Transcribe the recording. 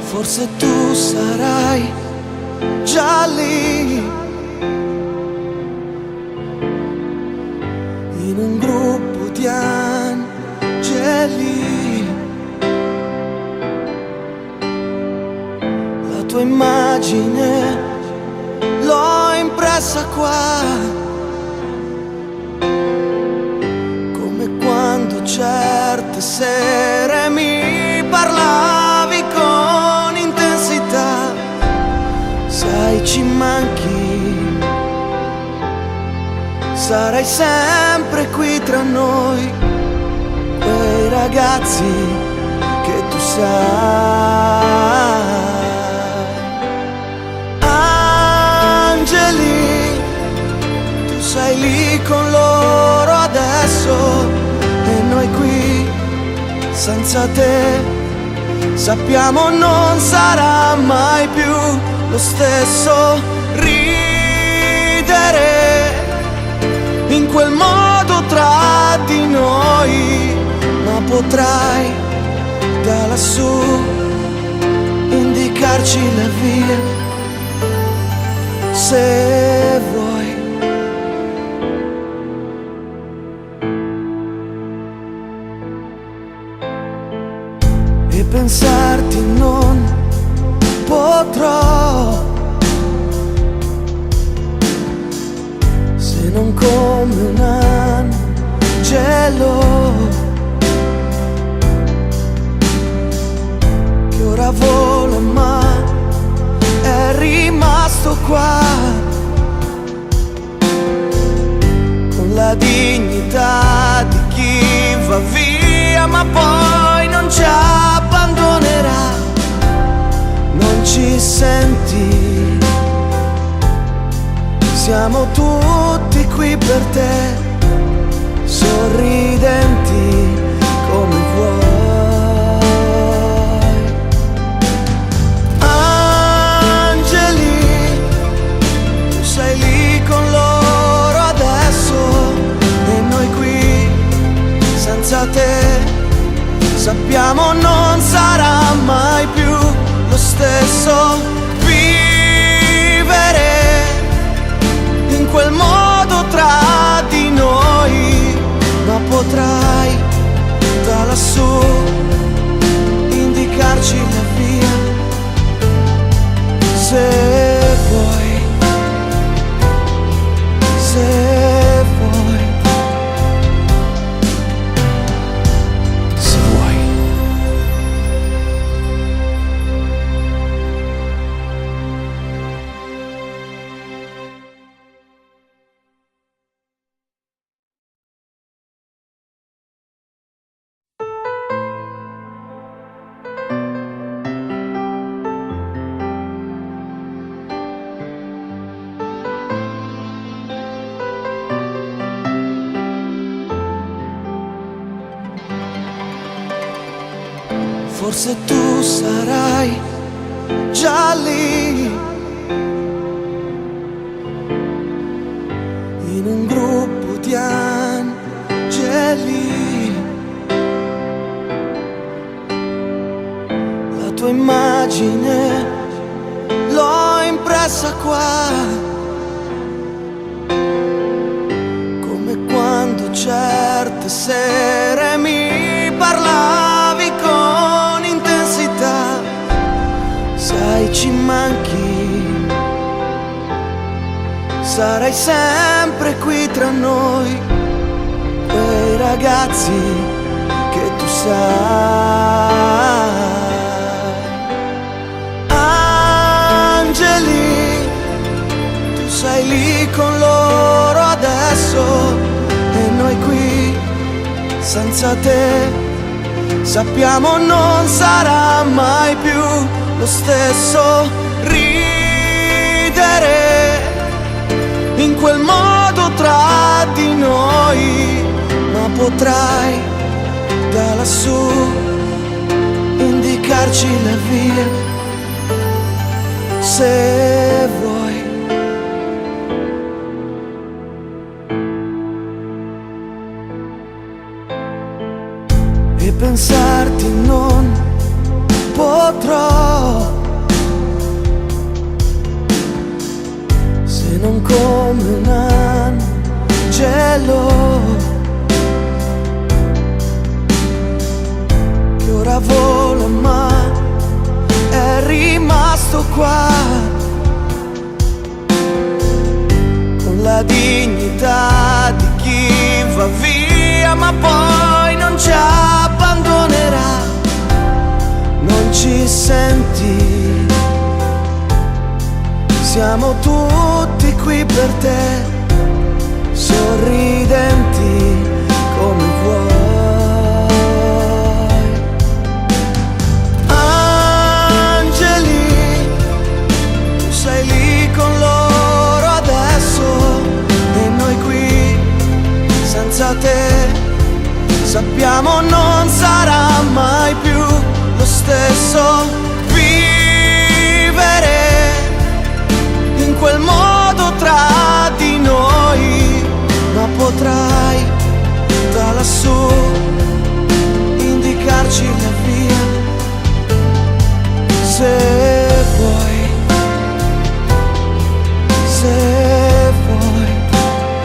Forse tu sarai già lì, in un gruppo di angeli. La tua immagine l'ho impressa qua, come quando certe sere mi parlavi con intensità. Sai, ci manchi, sarai sempre qui tra noi, quei ragazzi che tu sai. Angeli, tu sei lì con loro adesso e noi qui senza te. Sappiamo non sarà mai più lo stesso ridere in quel modo tra di noi, ma potrai da lassù indicarci la via se vuoi. E pensarti non potrò, se non come un angelo che ora vola ma è rimasto qua, con la dignità di chi va via ma poi non ci abbandonerà. Non ci senti? Siamo tutti qui per te, sorridenti come vuoi. Angeli, tu sei lì con loro adesso e noi qui senza te. Sappiamo non sarà mai più lo stesso vivere in quel modo tra di noi, ma potrai da lassù indicarci la via se vuoi, se vuoi, se vuoi. Forse tu sarai già lì, in un gruppo di angeli. La tua immagine l'ho impressa qua, come quando certe sere mi parlavi con intensità. Sai, ci manchi, sarai sempre qui tra noi, quei ragazzi che tu sai. Angeli, tu sei lì con loro adesso e noi qui senza te. Sappiamo non sarà mai più lo stesso ridere in quel modo tra di noi, ma potrai da lassù indicarci la via se vuoi. E pensarti non potrò, se non come un angelo che ora vola ma è rimasto qua, con la dignità di chi va via ma poi non ci abbandonerà. Non ci senti, siamo tutti qui per te, sorridenti come vuoi. Angeli, tu sei lì con loro adesso e noi qui senza te, sappiamo non sarà mai più lo stesso.